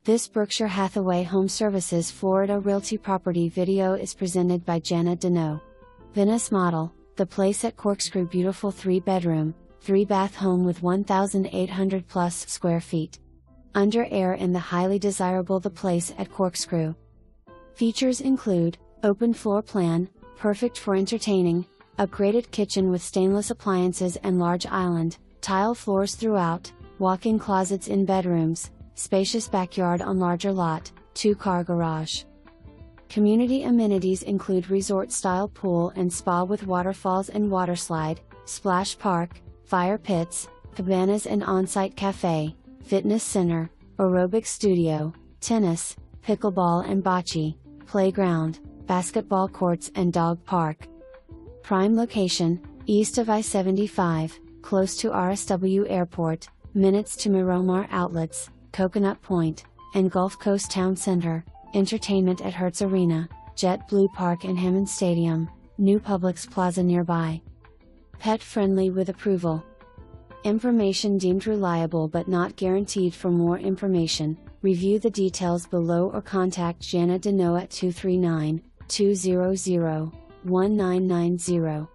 This Berkshire Hathaway HomeServices Florida Realty property video is presented by Jana Deneau. Venice model, the Place at Corkscrew, beautiful 3-bedroom, 3-bath home with 1,800 plus square feet. Under air in the highly desirable The Place at Corkscrew. Features include, open floor plan, perfect for entertaining, upgraded kitchen with stainless appliances and large island, tile floors throughout, walk-in closets in bedrooms, spacious backyard on larger lot, 2-car garage. Community amenities include resort-style pool and spa with waterfalls and waterslide, splash park, fire pits, cabanas and on-site café, fitness center, aerobics studio, tennis, pickleball and bocce, playground, basketball courts and dog park. Prime location, east of I-75, close to RSW Airport, minutes to Miromar outlets, Coconut Point, and Gulf Coast Town Center, entertainment at Hertz Arena, JetBlue Park and Hammond Stadium, new Publix Plaza nearby. Pet friendly with approval. Information deemed reliable but not guaranteed. For more information, review the details below or contact Jana Deneau at 239-200-1990.